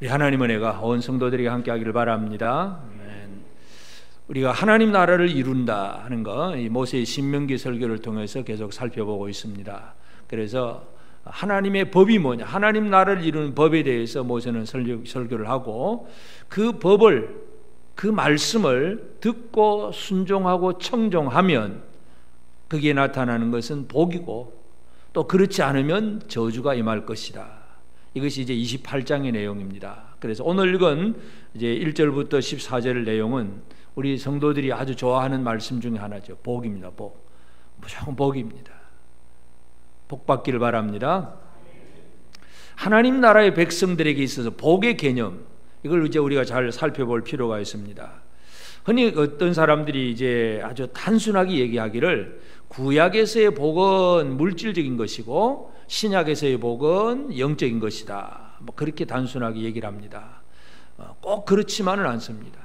우리 하나님 은혜가 온 성도들에게 함께 하기를 바랍니다. 우리가 하나님 나라를 이룬다 하는 거, 이 모세의 신명기 설교를 통해서 계속 살펴보고 있습니다. 그래서 하나님의 법이 뭐냐, 하나님 나라를 이루는 법에 대해서 모세는 설교를 하고, 그 법을, 그 말씀을 듣고 순종하고 청종하면 거기에 나타나는 것은 복이고, 또 그렇지 않으면 저주가 임할 것이다. 이것이 이제 28장의 내용입니다. 그래서 오늘 읽은 이제 1절부터 14절 내용은 우리 성도들이 아주 좋아하는 말씀 중에 하나죠. 복입니다. 복. 무조건 복입니다. 복 받기를 바랍니다. 하나님 나라의 백성들에게 있어서 복의 개념, 이걸 이제 우리가 잘 살펴볼 필요가 있습니다. 흔히 어떤 사람들이 이제 아주 단순하게 얘기하기를 구약에서의 복은 물질적인 것이고 신약에서의 복은 영적인 것이다, 뭐 그렇게 단순하게 얘기를 합니다. 꼭 그렇지만은 않습니다.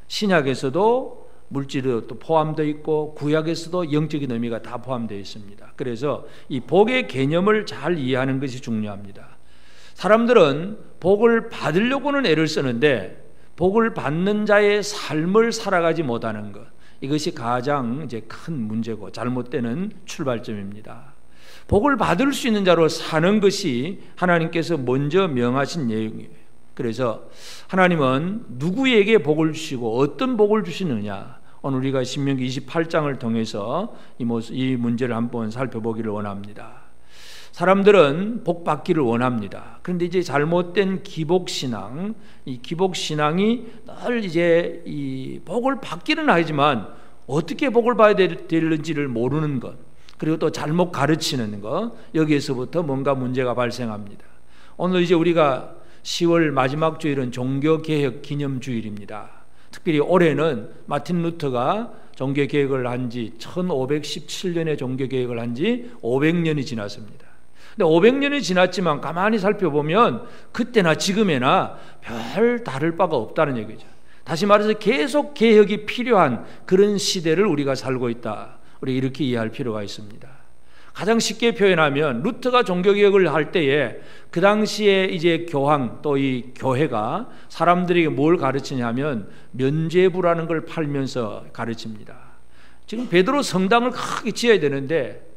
신약에서도 물질이 또 포함되어 있고 구약에서도 영적인 의미가 다 포함되어 있습니다. 그래서 이 복의 개념을 잘 이해하는 것이 중요합니다. 사람들은 복을 받으려고는 애를 쓰는데 복을 받는 자의 삶을 살아가지 못하는 것, 이것이 가장 이제 큰 문제고 잘못되는 출발점입니다. 복을 받을 수 있는 자로 사는 것이 하나님께서 먼저 명하신 내용이에요. 그래서 하나님은 누구에게 복을 주시고 어떤 복을 주시느냐, 오늘 우리가 신명기 28장을 통해서 이 문제를 한번 살펴보기를 원합니다. 사람들은 복 받기를 원합니다. 그런데 이제 잘못된 기복신앙, 이 기복신앙이 늘 이제 이 복을 받기는 하지만 어떻게 복을 받아야 되는지를 모르는 것, 그리고 또 잘못 가르치는 것, 여기에서부터 뭔가 문제가 발생합니다. 오늘 이제 우리가 10월 마지막 주일은 종교개혁 기념주일입니다. 특별히 올해는 마틴 루터가 종교개혁을 한 지 1517년에 종교개혁을 한 지 500년이 지났습니다. 근데 500년이 지났지만 가만히 살펴보면 그때나 지금에나 별 다를 바가 없다는 얘기죠. 다시 말해서 계속 개혁이 필요한 그런 시대를 우리가 살고 있다, 우리 이렇게 이해할 필요가 있습니다. 가장 쉽게 표현하면 루터가 종교개혁을 할 때에 그 당시에 이제 교황 또 이 교회가 사람들에게 뭘 가르치냐면 면죄부라는 걸 팔면서 가르칩니다. 지금 베드로 성당을 크게 지어야 되는데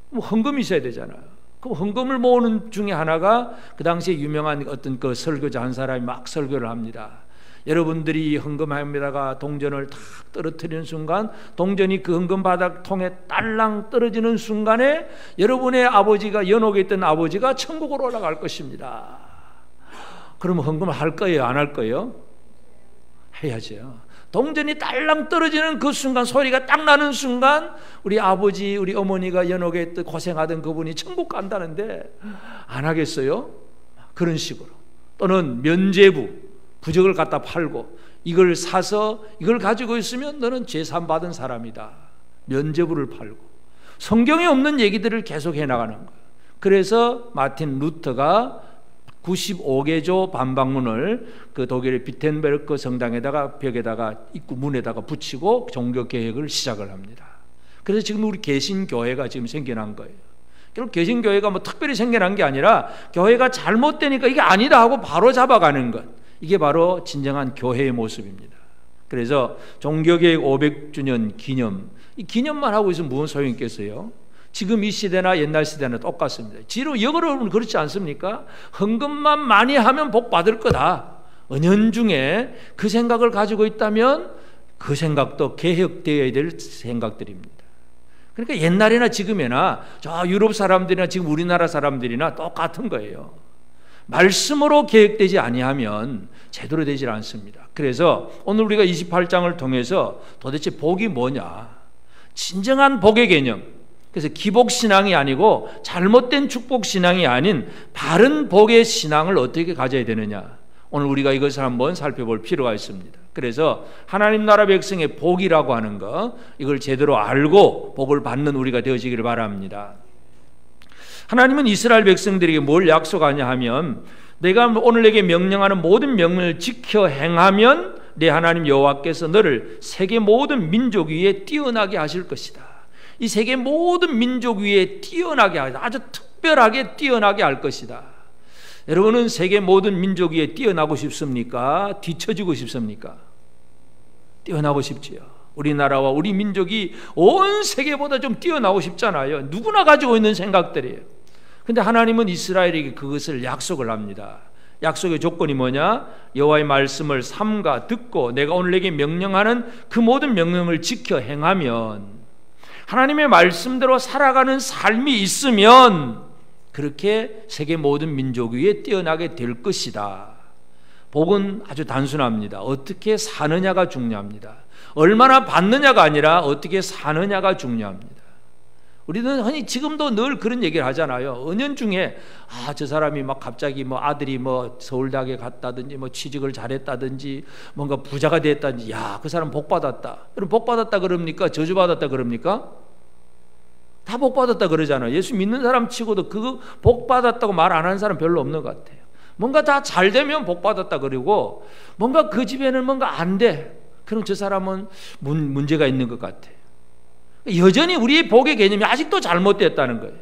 뭐 헌금이 있어야 되잖아요. 그 헌금을 모으는 중에 하나가 그 당시에 유명한 어떤 그 설교자 한 사람이 막 설교를 합니다. 여러분들이 헌금함에다가 동전을 탁 떨어뜨리는 순간 동전이 그 헌금 바닥통에 딸랑 떨어지는 순간에 여러분의 아버지가, 연옥에 있던 아버지가 천국으로 올라갈 것입니다. 그러면 헌금을 할 거예요, 안 할 거예요? 해야죠. 동전이 딸랑 떨어지는 그 순간, 소리가 딱 나는 순간 우리 아버지, 우리 어머니가 연옥에 있던 고생하던 그분이 천국 간다는데 안 하겠어요? 그런 식으로. 또는 면죄부, 부적을 갖다 팔고 이걸 사서 이걸 가지고 있으면 너는 제산 받은 사람이다, 면죄부를 팔고 성경에 없는 얘기들을 계속 해나가는 거예요. 그래서 마틴 루터가 95개조 반박문을 그 독일의 비텐베르크 성당에다가 벽에다가 입구 문에다가 붙이고 종교개혁을 시작을 합니다. 그래서 지금 우리 개신교회가 지금 생겨난 거예요. 결국 개신교회가 뭐 특별히 생겨난 게 아니라 교회가 잘못되니까 이게 아니다 하고 바로 잡아가는 것, 이게 바로 진정한 교회의 모습입니다. 그래서 종교개혁 500주년 기념, 이 기념만 하고 있으면 무슨 소용이 있겠어요? 지금 이 시대나 옛날 시대나 똑같습니다. 역으로는 그렇지 않습니까? 헌금만 많이 하면 복 받을 거다, 은연중에 그 생각을 가지고 있다면 그 생각도 개혁되어야 될 생각들입니다. 그러니까 옛날이나 지금이나 저 유럽 사람들이나 지금 우리나라 사람들이나 똑같은 거예요. 말씀으로 개혁되지 아니하면 제대로 되질 않습니다. 그래서 오늘 우리가 28장을 통해서 도대체 복이 뭐냐, 진정한 복의 개념, 그래서 기복신앙이 아니고 잘못된 축복신앙이 아닌 바른 복의 신앙을 어떻게 가져야 되느냐, 오늘 우리가 이것을 한번 살펴볼 필요가 있습니다. 그래서 하나님 나라 백성의 복이라고 하는 것, 이걸 제대로 알고 복을 받는 우리가 되어지기를 바랍니다. 하나님은 이스라엘 백성들에게 뭘 약속하냐 하면, 내가 오늘 내게 명령하는 모든 명령을 지켜 행하면 내 하나님 여호와께서 너를 세계 모든 민족 위에 뛰어나게 하실 것이다. 이 세계 모든 민족 위에 뛰어나게 하시다, 아주 특별하게 뛰어나게 할 것이다. 여러분은 세계 모든 민족 위에 뛰어나고 싶습니까? 뒤처지고 싶습니까? 뛰어나고 싶지요. 우리나라와 우리 민족이 온 세계보다 좀 뛰어나고 싶잖아요. 누구나 가지고 있는 생각들이에요. 근데 하나님은 이스라엘에게 그것을 약속을 합니다. 약속의 조건이 뭐냐? 여호와의 말씀을 삼가 듣고 내가 오늘 내게 명령하는 그 모든 명령을 지켜 행하면, 하나님의 말씀대로 살아가는 삶이 있으면 그렇게 세계 모든 민족 위에 뛰어나게 될 것이다. 복은 아주 단순합니다. 어떻게 사느냐가 중요합니다. 얼마나 받느냐가 아니라 어떻게 사느냐가 중요합니다. 우리는 흔히 지금도 늘 그런 얘기를 하잖아요. 은연중에 저 사람이 막 갑자기 뭐 아들이 뭐 서울대학에 갔다든지 뭐 취직을 잘했다든지 뭔가 부자가 됐다든지, 야, 그 사람 복 받았다. 그럼 복 받았다 그럽니까? 저주 받았다 그럽니까? 다 복 받았다 그러잖아요. 예수 믿는 사람 치고도 그거 복 받았다고 말 안 하는 사람 별로 없는 것 같아요. 뭔가 다 잘 되면 복 받았다 그러고, 뭔가 그 집에는 뭔가 안 돼, 그럼 저 사람은 문제가 있는 것 같아요. 여전히 우리의 복의 개념이 아직도 잘못됐다는 거예요.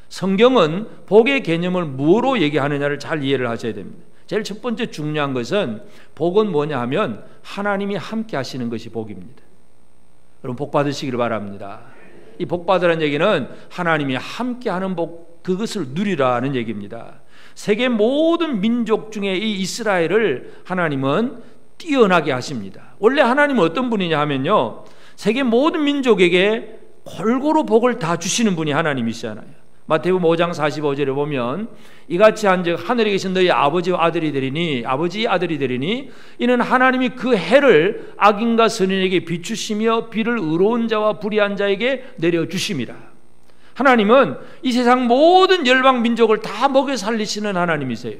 성경은 복의 개념을 뭐로 얘기하느냐를 잘 이해를 하셔야 됩니다. 제일 첫 번째 중요한 것은, 복은 뭐냐 하면 하나님이 함께 하시는 것이 복입니다. 여러분 복 받으시기를 바랍니다. 이 복 받으라는 얘기는 하나님이 함께 하는 복, 그것을 누리라는 얘기입니다. 세계 모든 민족 중에 이 이스라엘을 하나님은 뛰어나게 하십니다. 원래 하나님은 어떤 분이냐 하면요, 세계 모든 민족에게 골고루 복을 다 주시는 분이 하나님이시잖아요. 마태복음 5장 45절에 보면, 이같이 한즉 하늘에 계신 너희 아버지의 아들이 되리니 이는 하나님이 그 해를 악인과 선인에게 비추시며 비를 의로운 자와 불의한 자에게 내려주심이라. 하나님은 이 세상 모든 열방 민족을 다 먹여 살리시는 하나님이세요.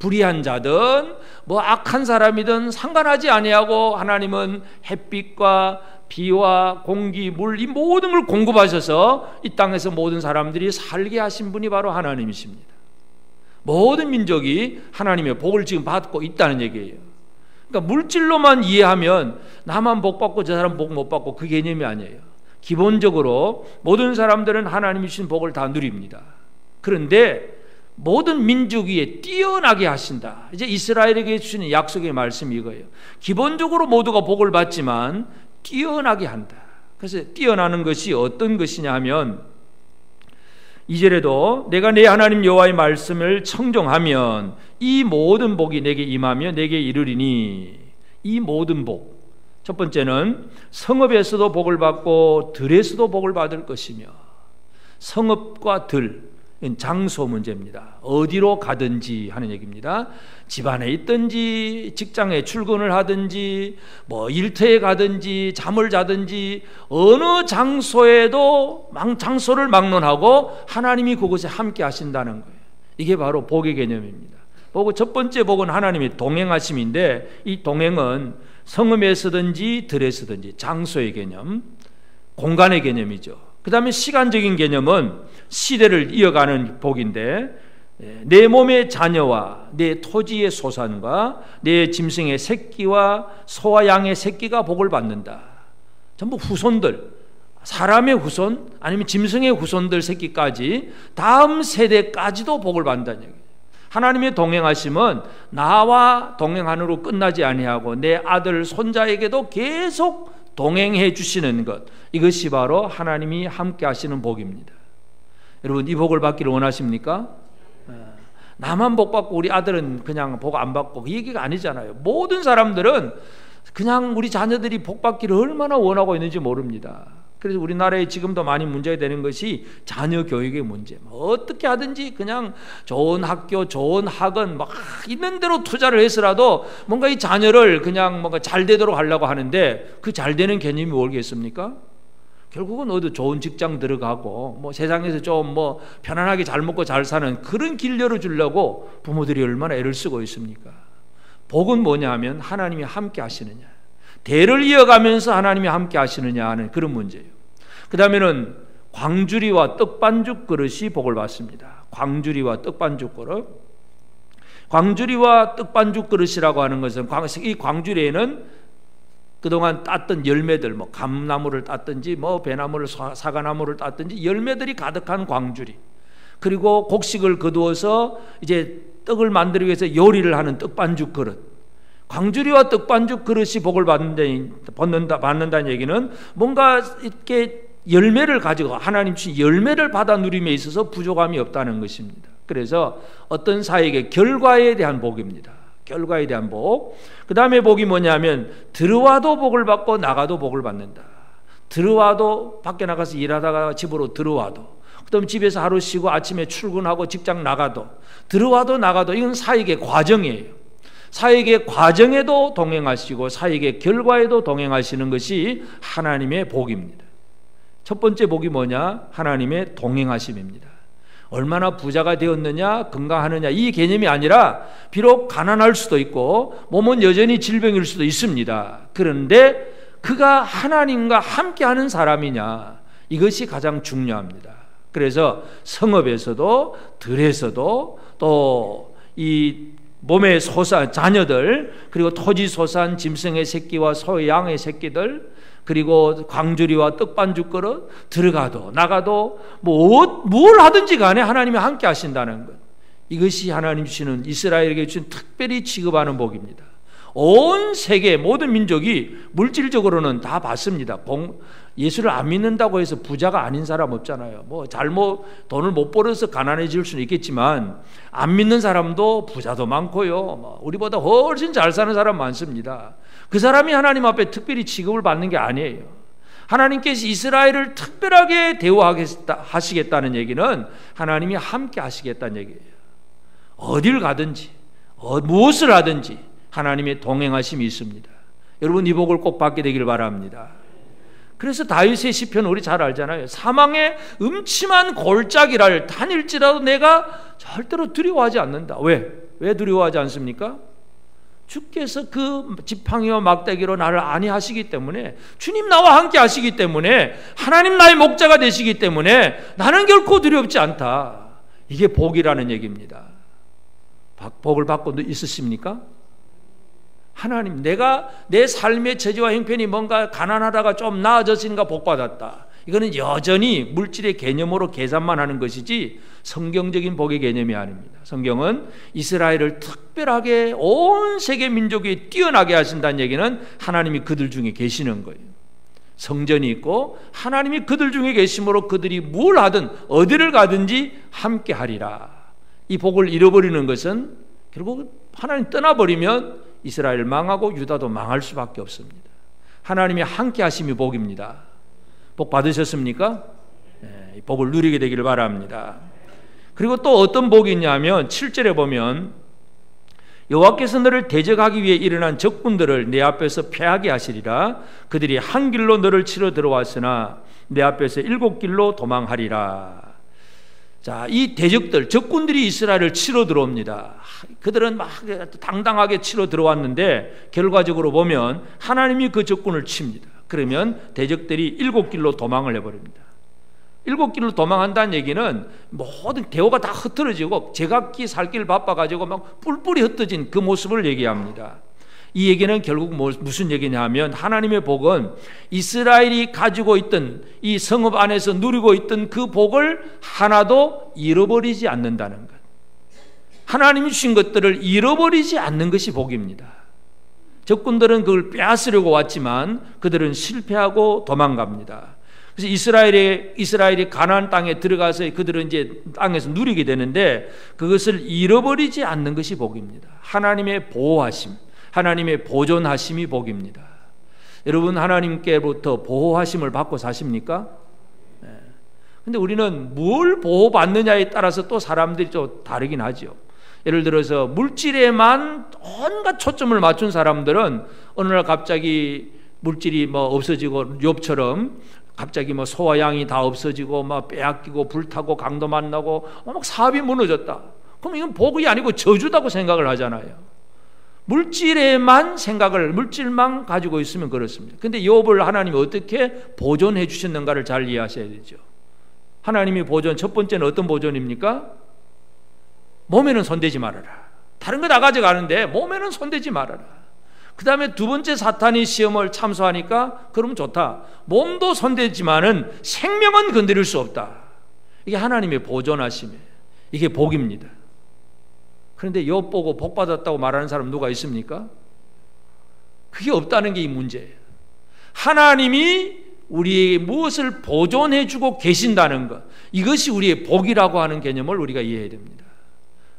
불의한 자든 뭐 악한 사람이든 상관하지 아니하고 하나님은 햇빛과 비와 공기, 물, 이 모든 걸 공급하셔서 이 땅에서 모든 사람들이 살게 하신 분이 바로 하나님이십니다. 모든 민족이 하나님의 복을 지금 받고 있다는 얘기예요. 그러니까 물질로만 이해하면 나만 복 받고 저 사람 복 못 받고, 그 개념이 아니에요. 기본적으로 모든 사람들은 하나님이 주신 복을 다 누립니다. 그런데 모든 민족 위에 뛰어나게 하신다. 이제 이스라엘에게 주시는 약속의 말씀이 이거예요. 기본적으로 모두가 복을 받지만 뛰어나게 한다. 그래서 뛰어나는 것이 어떤 것이냐 하면, 2절에도 내가 내 하나님 여호와의 말씀을 청종하면 이 모든 복이 내게 임하며 내게 이르리니. 이 모든 복, 첫 번째는 성읍에서도 복을 받고 들에서도 복을 받을 것이며, 성읍과 들, 장소 문제입니다. 어디로 가든지 하는 얘기입니다. 집안에 있든지 직장에 출근을 하든지 뭐 일터에 가든지 잠을 자든지 어느 장소에도 장소를 막론하고 하나님이 그곳에 함께 하신다는 거예요. 이게 바로 복의 개념입니다. 첫 번째 복은 하나님의 동행하심인데, 이 동행은 성읍에서든지 들에서든지 장소의 개념, 공간의 개념이죠. 그 다음에 시간적인 개념은 시대를 이어가는 복인데, 내 몸의 자녀와 내 토지의 소산과 내 짐승의 새끼와 소와 양의 새끼가 복을 받는다. 전부 후손들, 사람의 후손 아니면 짐승의 후손들 새끼까지 다음 세대까지도 복을 받는다는 얘기예요. 하나님의 동행하심은 나와 동행하느로 끝나지 아니하고 내 아들 손자에게도 계속 동행해 주시는 것, 이것이 바로 하나님이 함께 하시는 복입니다. 여러분 이 복을 받기를 원하십니까? 나만 복 받고 우리 아들은 그냥 복 안 받고, 그 얘기가 아니잖아요. 모든 사람들은 그냥 우리 자녀들이 복 받기를 얼마나 원하고 있는지 모릅니다. 그래서 우리나라에 지금도 많이 문제가 되는 것이 자녀 교육의 문제. 어떻게 하든지 그냥 좋은 학교, 좋은 학원 막 있는 대로 투자를 해서라도 뭔가 이 자녀를 그냥 뭔가 잘 되도록 하려고 하는데, 그 잘 되는 개념이 뭐겠습니까? 결국은 어디 좋은 직장 들어가고 뭐 세상에서 좀 뭐 편안하게 잘 먹고 잘 사는 그런 길 열어주려고 부모들이 얼마나 애를 쓰고 있습니까? 복은 뭐냐 하면 하나님이 함께 하시느냐, 대를 이어가면서 하나님이 함께 하시느냐 하는 그런 문제예요. 그 다음에는 광주리와 떡반죽 그릇이 복을 받습니다. 광주리와 떡반죽 그릇. 광주리와 떡반죽 그릇이라고 하는 것은, 이 광주리에는 그동안 땄던 열매들, 뭐 감나무를 땄든지 뭐 배나무를 사과나무를 땄든지 열매들이 가득한 광주리. 그리고 곡식을 거두어서 이제 떡을 만들기 위해서 요리를 하는 떡반죽 그릇. 광주리와 떡반죽 그릇이 복을 받는다는 얘기는 뭔가 이렇게 열매를 가지고 하나님 주신 열매를 받아 누림에 있어서 부족함이 없다는 것입니다. 그래서 어떤 사역의 결과에 대한 복입니다. 결과에 대한 복. 그 다음에 복이 뭐냐면 들어와도 복을 받고 나가도 복을 받는다. 들어와도 밖에 나가서 일하다가 집으로 들어와도, 그다음 집에서 하루 쉬고 아침에 출근하고 직장 나가도, 들어와도 나가도, 이건 사역의 과정이에요. 사역의 과정에도 동행하시고 사역의 결과에도 동행하시는 것이 하나님의 복입니다. 첫 번째 복이 뭐냐? 하나님의 동행하심입니다. 얼마나 부자가 되었느냐, 건강하느냐, 이 개념이 아니라 비록 가난할 수도 있고 몸은 여전히 질병일 수도 있습니다. 그런데 그가 하나님과 함께하는 사람이냐, 이것이 가장 중요합니다. 그래서 성읍에서도 들에서도 또 이 몸에 솟아 자녀들, 그리고 토지 솟아난 짐승의 새끼와 소의 양의 새끼들, 그리고 광주리와 떡반죽 그릇, 들어가도 나가도 뭘 하든지 간에 하나님이 함께 하신다는 것, 이것이 하나님 주시는, 이스라엘에게 주신 특별히 취급하는 복입니다. 온 세계 모든 민족이 물질적으로는 다 받습니다. 예수를 안 믿는다고 해서 부자가 아닌 사람 없잖아요. 돈을 못 벌어서 가난해질 수는 있겠지만 안 믿는 사람도 부자도 많고요. 우리보다 훨씬 잘 사는 사람 많습니다. 그 사람이 하나님 앞에 특별히 취급을 받는 게 아니에요. 하나님께서 이스라엘을 특별하게 대우하시겠다는 얘기는 하나님이 함께 하시겠다는 얘기예요. 어딜 가든지 무엇을 하든지 하나님의 동행하심이 있습니다. 여러분, 이 복을 꼭 받게 되길 바랍니다. 그래서 다윗의 시편 우리 잘 알잖아요. 사망의 음침한 골짜기를 다닐지라도 내가 절대로 두려워하지 않는다. 왜 두려워하지 않습니까? 주께서 그 지팡이와 막대기로 나를 안위하시기 때문에, 주님 나와 함께 하시기 때문에, 하나님 나의 목자가 되시기 때문에 나는 결코 두렵지 않다. 이게 복이라는 얘기입니다. 복을 받고 있으십니까? 하나님, 내가 내 삶의 처지와 형편이 뭔가 가난하다가 좀 나아졌으니까 복받았다. 이거는 여전히 물질의 개념으로 계산만 하는 것이지 성경적인 복의 개념이 아닙니다. 성경은 이스라엘을 특별하게 온 세계 민족이 뛰어나게 하신다는 얘기는 하나님이 그들 중에 계시는 거예요. 성전이 있고 하나님이 그들 중에 계심으로 그들이 뭘 하든 어디를 가든지 함께 하리라. 이 복을 잃어버리는 것은 결국 하나님 떠나버리면 이스라엘 망하고 유다도 망할 수밖에 없습니다. 하나님이 함께 하심이 복입니다. 복 받으셨습니까? 네, 복을 누리게 되기를 바랍니다. 그리고 또 어떤 복이 있냐면 7절에 보면 여호와께서 너를 대적하기 위해 일어난 적군들을 내 앞에서 패하게 하시리라. 그들이 한 길로 너를 치러 들어왔으나 내 앞에서 7길로 도망하리라. 자, 이 대적들, 적군들이 이스라엘을 치러 들어옵니다. 그들은 막 당당하게 치러 들어왔는데 결과적으로 보면 하나님이 그 적군을 칩니다. 그러면 대적들이 7길로 도망을 해버립니다. 7길로 도망한다는 얘기는 모든 대오가 다 흩어지고 제각기 살 길 바빠가지고 막 뿔뿔이 흩어진 그 모습을 얘기합니다. 이 얘기는 결국 무슨 얘기냐 하면 하나님의 복은 이스라엘이 가지고 있던 이 성읍 안에서 누리고 있던 그 복을 하나도 잃어버리지 않는다는 것. 하나님이 주신 것들을 잃어버리지 않는 것이 복입니다. 적군들은 그걸 빼앗으려고 왔지만 그들은 실패하고 도망갑니다. 그래서 이스라엘이 가나안 땅에 들어가서 그들은 이제 땅에서 누리게 되는데 그것을 잃어버리지 않는 것이 복입니다. 하나님의 보호하심, 하나님의 보존하심이 복입니다. 여러분, 하나님께로부터 보호하심을 받고 사십니까? 네. 근데 우리는 뭘 보호받느냐에 따라서 또 사람들이 좀 다르긴 하죠. 예를 들어서 물질에만 온갖 초점을 맞춘 사람들은 어느 날 갑자기 물질이 없어지고 욥처럼 갑자기 소와 양이 다 없어지고 빼앗기고 불타고 강도 만나고 막 사업이 무너졌다. 그럼 이건 복이 아니고 저주다고 생각을 하잖아요. 물질만 가지고 있으면 그렇습니다. 근데 욥을 하나님이 어떻게 보존해 주셨는가를 잘 이해하셔야 되죠. 하나님이 보존, 첫 번째는 어떤 보존입니까? 몸에는 손대지 말아라. 다른 거 다 가져가는데 몸에는 손대지 말아라. 그 다음에 두 번째, 사탄이 시험을 참소하니까 그러면 좋다. 몸도 손대지만은 생명은 건드릴 수 없다. 이게 하나님의 보존하심이에요. 이게 복입니다. 그런데 욥 보고 복 받았다고 말하는 사람 누가 있습니까? 그게 없다는 게 이 문제예요. 하나님이 우리에게 무엇을 보존해 주고 계신다는 것, 이것이 우리의 복이라고 하는 개념을 우리가 이해해야 됩니다.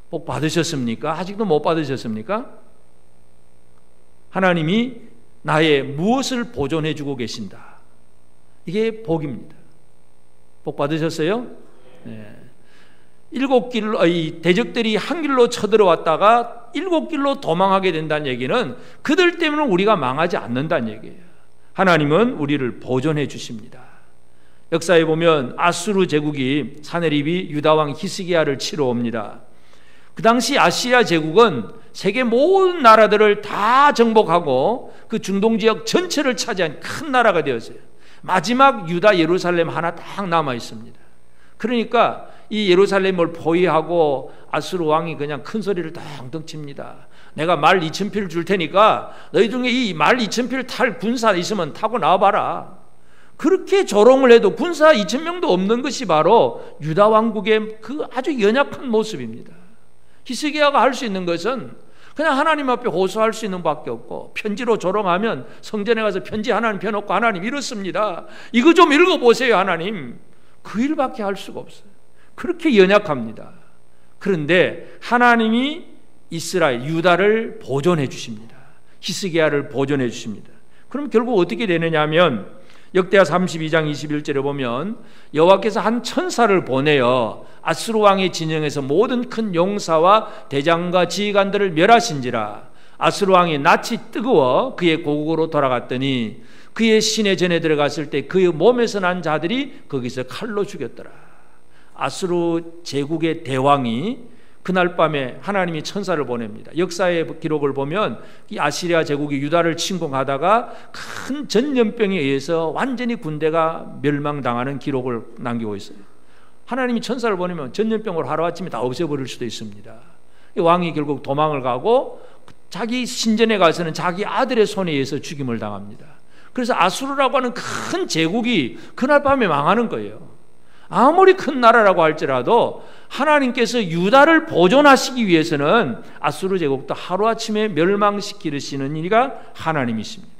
복 받으셨습니까? 아직도 못 받으셨습니까? 하나님이 나의 무엇을 보존해 주고 계신다. 이게 복입니다. 복 받으셨어요? 네. 7길로, 이 대적들이 한 길로 쳐들어왔다가 7길로 도망하게 된다는 얘기는 그들 때문에 우리가 망하지 않는다는 얘기예요. 하나님은 우리를 보존해 주십니다. 역사에 보면 아수르 제국이 사네립이 유다왕 히스기야를 치러 옵니다. 그 당시 아시리아 제국은 세계 모든 나라들을 다 정복하고 그 중동 지역 전체를 차지한 큰 나라가 되었어요. 마지막 유다 예루살렘 하나 딱 남아 있습니다. 그러니까 이 예루살렘을 포위하고 아수르 왕이 그냥 큰 소리를 덩덩 칩니다. 내가 말 2,000필 줄 테니까 너희 중에 이 말 2,000필 탈 군사 있으면 타고 나와봐라. 그렇게 조롱을 해도 군사 2,000명도 없는 것이 바로 유다 왕국의 그 아주 연약한 모습입니다. 히스기야가 할 수 있는 것은 그냥 하나님 앞에 호소할 수 있는 밖에 없고, 편지로 조롱하면 성전에 가서 편지 하나님 펴놓고 하나님 이렇습니다, 이거 좀 읽어보세요 하나님, 그 일밖에 할 수가 없어요. 그렇게 연약합니다. 그런데 하나님이 이스라엘 유다를 보존해 주십니다. 히스기야를 보존해 주십니다. 그럼 결국 어떻게 되느냐 하면 역대하 32장 21절에 보면 여호와께서 한 천사를 보내어 아수르 왕의 진영에서 모든 큰 용사와 대장과 지휘관들을 멸하신지라. 아수르 왕의 낯이 뜨거워 그의 고국으로 돌아갔더니 그의 시내 전에 들어갔을 때 그의 몸에서 난 자들이 거기서 칼로 죽였더라. 아수르 제국의 대왕이 그날 밤에 하나님이 천사를 보냅니다. 역사의 기록을 보면 이 아시리아 제국이 유다를 침공하다가 큰 전염병에 의해서 완전히 군대가 멸망당하는 기록을 남기고 있어요. 하나님이 천사를 보내면 전염병을 하루아침에 다 없애버릴 수도 있습니다. 이 왕이 결국 도망을 가고 자기 신전에 가서는 자기 아들의 손에 의해서 죽임을 당합니다. 그래서 아수르라고 하는 큰 제국이 그날 밤에 망하는 거예요. 아무리 큰 나라라고 할지라도 하나님께서 유다를 보존하시기 위해서는 아수르 제국도 하루아침에 멸망시키시는 이가 하나님이십니다.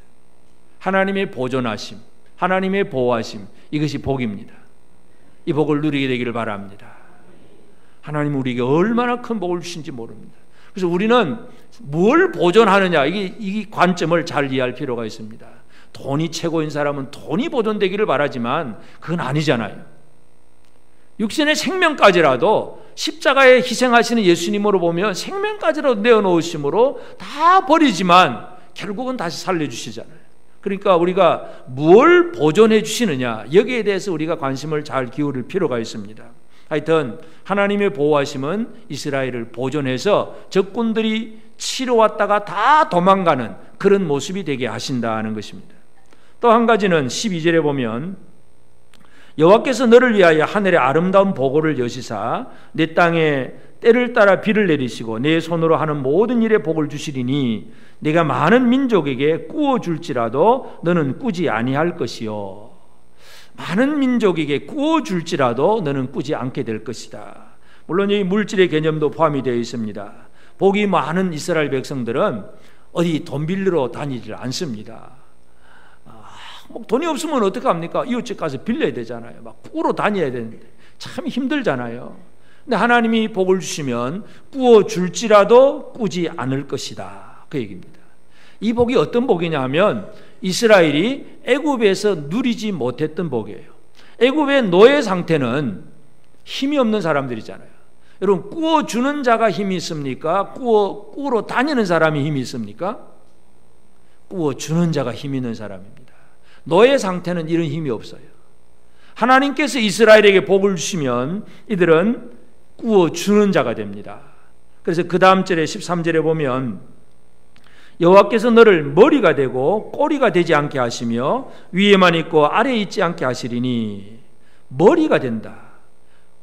하나님의 보존하심, 하나님의 보호하심, 이것이 복입니다. 이 복을 누리게 되기를 바랍니다. 하나님은 우리에게 얼마나 큰 복을 주신지 모릅니다. 그래서 우리는 뭘 보존하느냐, 이 관점을 잘 이해할 필요가 있습니다. 돈이 최고인 사람은 돈이 보존되기를 바라지만 그건 아니잖아요. 육신의 생명까지라도 십자가에 희생하시는 예수님으로 보면 생명까지라도 내어놓으심으로 다 버리지만 결국은 다시 살려주시잖아요. 그러니까 우리가 뭘 보존해 주시느냐, 여기에 대해서 우리가 관심을 잘 기울일 필요가 있습니다. 하여튼 하나님의 보호하심은 이스라엘을 보존해서 적군들이 치러 왔다가 다 도망가는 그런 모습이 되게 하신다는 것입니다. 또 한 가지는 12절에 보면 여호와께서 너를 위하여 하늘의 아름다운 보고를 여시사 내 땅에 때를 따라 비를 내리시고 내 손으로 하는 모든 일에 복을 주시리니 내가 많은 민족에게 꾸어줄지라도 너는 꾸지 아니할 것이요. 많은 민족에게 꾸어줄지라도 너는 꾸지 않게 될 것이다. 물론 이 물질의 개념도 포함이 되어 있습니다. 복이 많은 이스라엘 백성들은 어디 돈 빌리러 다니질 않습니다. 돈이 없으면 어떡합니까? 이웃집 가서 빌려야 되잖아요. 막 꾸러 다녀야 되는데 참 힘들잖아요. 근데 하나님이 복을 주시면 꾸어 줄지라도 꾸지 않을 것이다, 그 얘기입니다. 이 복이 어떤 복이냐 하면 이스라엘이 애굽에서 누리지 못했던 복이에요. 애굽의 노예 상태는 힘이 없는 사람들이잖아요. 여러분, 꾸어 주는 자가 힘이 있습니까? 꾸러 다니는 사람이 힘이 있습니까? 꾸어 주는 자가 힘 있는 사람입니다. 노예 상태는 이런 힘이 없어요. 하나님께서 이스라엘에게 복을 주시면 이들은 꾸어주는 자가 됩니다. 그래서 그 다음 절에 13절에 보면 여호와께서 너를 머리가 되고 꼬리가 되지 않게 하시며 위에만 있고 아래에 있지 않게 하시리니, 머리가 된다.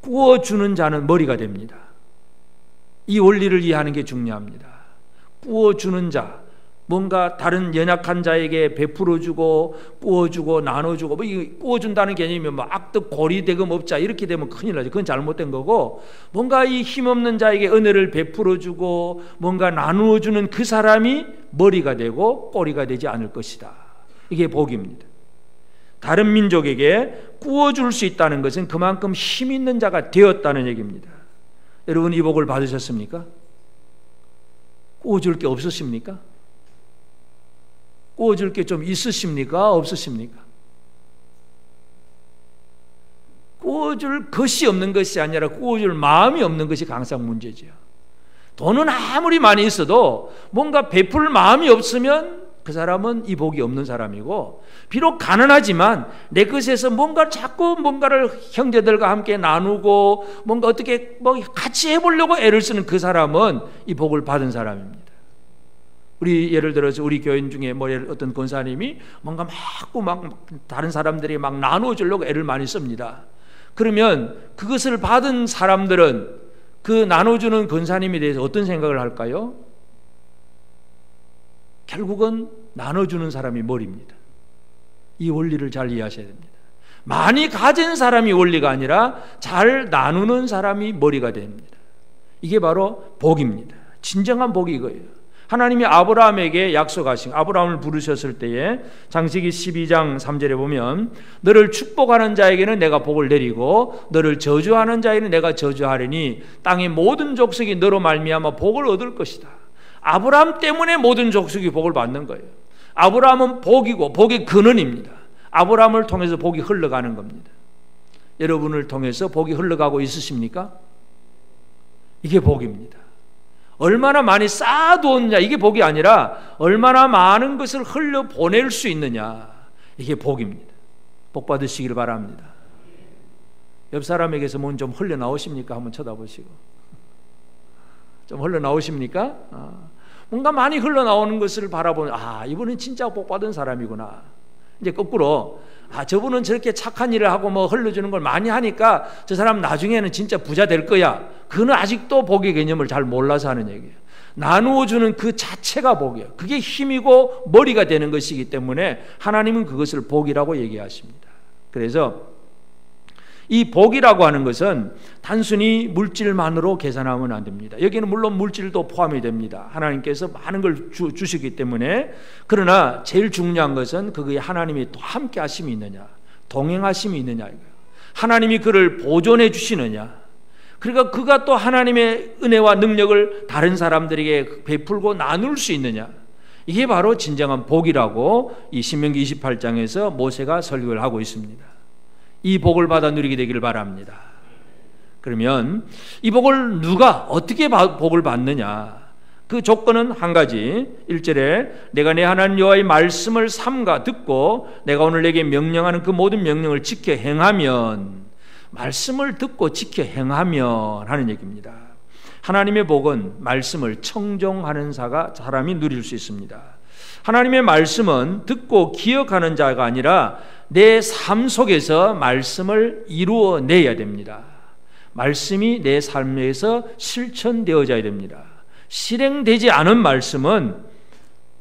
꾸어주는 자는 머리가 됩니다. 이 원리를 이해하는 게 중요합니다. 꾸어주는 자, 뭔가 다른 연약한 자에게 베풀어주고 꾸어주고 나눠주고, 뭐 이 꾸어준다는 개념이 뭐 악덕 고리 대금 업자 이렇게 되면 큰일 나죠. 그건 잘못된 거고, 뭔가 이 힘없는 자에게 은혜를 베풀어주고 뭔가 나누어주는 그 사람이 머리가 되고 꼬리가 되지 않을 것이다. 이게 복입니다. 다른 민족에게 꾸어줄 수 있다는 것은 그만큼 힘 있는 자가 되었다는 얘기입니다. 여러분, 이 복을 받으셨습니까? 꾸어줄 게 없으십니까? 꾸어줄 게 좀 있으십니까? 없으십니까? 꾸어줄 것이 없는 것이 아니라 꾸어줄 마음이 없는 것이 항상 문제죠. 돈은 아무리 많이 있어도 뭔가 베풀 마음이 없으면 그 사람은 이 복이 없는 사람이고, 비록 가난하지만 내 것에서 뭔가 자꾸 뭔가를 형제들과 함께 나누고 뭔가 어떻게 뭐 같이 해보려고 애를 쓰는 그 사람은 이 복을 받은 사람입니다. 우리 예를 들어서 우리 교인 중에 뭐 어떤 권사님이 뭔가 막 다른 사람들이 막 나눠주려고 애를 많이 씁니다. 그러면 그것을 받은 사람들은 그 나눠주는 권사님에 대해서 어떤 생각을 할까요? 결국은 나눠주는 사람이 머리입니다. 이 원리를 잘 이해하셔야 됩니다. 많이 가진 사람이 원리가 아니라 잘 나누는 사람이 머리가 됩니다. 이게 바로 복입니다. 진정한 복이 이거예요. 하나님이 아브라함에게 약속하신, 아브라함을 부르셨을 때에 창세기 12장 3절에 보면 너를 축복하는 자에게는 내가 복을 내리고 너를 저주하는 자에게는 내가 저주하리니 땅의 모든 족속이 너로 말미암아 복을 얻을 것이다. 아브라함 때문에 모든 족속이 복을 받는 거예요. 아브라함은 복이고 복의 근원입니다. 아브라함을 통해서 복이 흘러가는 겁니다. 여러분을 통해서 복이 흘러가고 있으십니까? 이게 복입니다. 얼마나 많이 쌓아두었냐, 이게 복이 아니라 얼마나 많은 것을 흘려보낼 수 있느냐, 이게 복입니다. 복 받으시길 바랍니다. 옆 사람에게서 뭔 좀 흘러나오십니까? 한번 쳐다보시고. 좀 흘러나오십니까? 뭔가 많이 흘러나오는 것을 바라보면 이분은 진짜 복 받은 사람이구나. 이제 거꾸로 저분은 저렇게 착한 일을 하고 뭐 흘려주는 걸 많이 하니까 저 사람 나중에는 진짜 부자 될 거야. 그는 아직도 복의 개념을 잘 몰라서 하는 얘기예요. 나누어주는 그 자체가 복이에요. 그게 힘이고 머리가 되는 것이기 때문에 하나님은 그것을 복이라고 얘기하십니다. 그래서 이 복이라고 하는 것은 단순히 물질만으로 계산하면 안 됩니다. 여기는 물론 물질도 포함이 됩니다. 하나님께서 많은 걸 주시기 때문에. 그러나 제일 중요한 것은 그게 하나님이 또 함께 하심이 있느냐, 동행하심이 있느냐 이거예요. 하나님이 그를 보존해 주시느냐, 그러니까 그가 또 하나님의 은혜와 능력을 다른 사람들에게 베풀고 나눌 수 있느냐, 이게 바로 진정한 복이라고 이 신명기 28장에서 모세가 설교를 하고 있습니다. 이 복을 받아 누리게 되기를 바랍니다. 그러면 이 복을 누가 어떻게 복을 받느냐, 그 조건은 한 가지. 1절에 내가 내 하나님 여호와의 말씀을 삼가 듣고 내가 오늘 내게 명령하는 그 모든 명령을 지켜 행하면, 말씀을 듣고 지켜 행하면 하는 얘기입니다. 하나님의 복은 말씀을 청종하는 사람이 누릴 수 있습니다. 하나님의 말씀은 듣고 기억하는 자가 아니라 내 삶 속에서 말씀을 이루어내야 됩니다. 말씀이 내 삶에서 실천되어져야 됩니다. 실행되지 않은 말씀은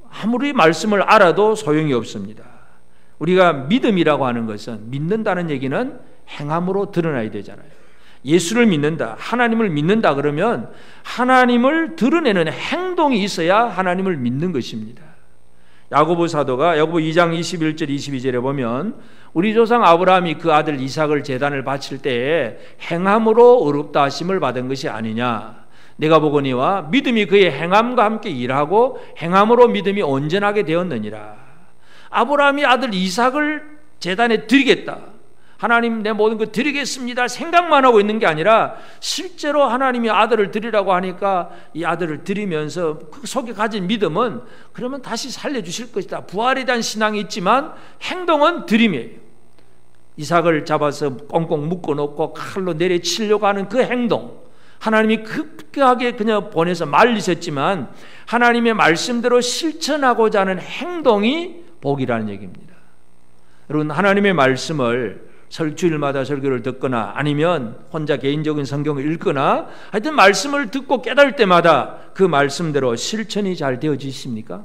아무리 말씀을 알아도 소용이 없습니다. 우리가 믿음이라고 하는 것은, 믿는다는 얘기는 행함으로 드러나야 되잖아요. 예수를 믿는다, 하나님을 믿는다 그러면 하나님을 드러내는 행동이 있어야 하나님을 믿는 것입니다. 야고보 사도가 야고보 2장 21절 22절에 보면 우리 조상 아브라함이 그 아들 이삭을 제단을 바칠 때에 행함으로 의롭다 하심을 받은 것이 아니냐, 내가 보거니와 믿음이 그의 행함과 함께 일하고 행함으로 믿음이 온전하게 되었느니라. 아브라함이 아들 이삭을 제단에 드리겠다, 하나님 내 모든 것 드리겠습니다 생각만 하고 있는 게 아니라 실제로 하나님이 아들을 드리라고 하니까 이 아들을 드리면서 그 속에 가진 믿음은 그러면 다시 살려주실 것이다, 부활에 대한 신앙이 있지만 행동은 드림이에요. 이삭을 잡아서 꽁꽁 묶어놓고 칼로 내려치려고 하는 그 행동, 하나님이 급하게 그냥 보내서 말리셨지만 하나님의 말씀대로 실천하고자 하는 행동이 복이라는 얘기입니다. 여러분, 하나님의 말씀을 주일마다 설교를 듣거나 아니면 혼자 개인적인 성경을 읽거나 하여튼 말씀을 듣고 깨달을 때마다 그 말씀대로 실천이 잘 되어지십니까?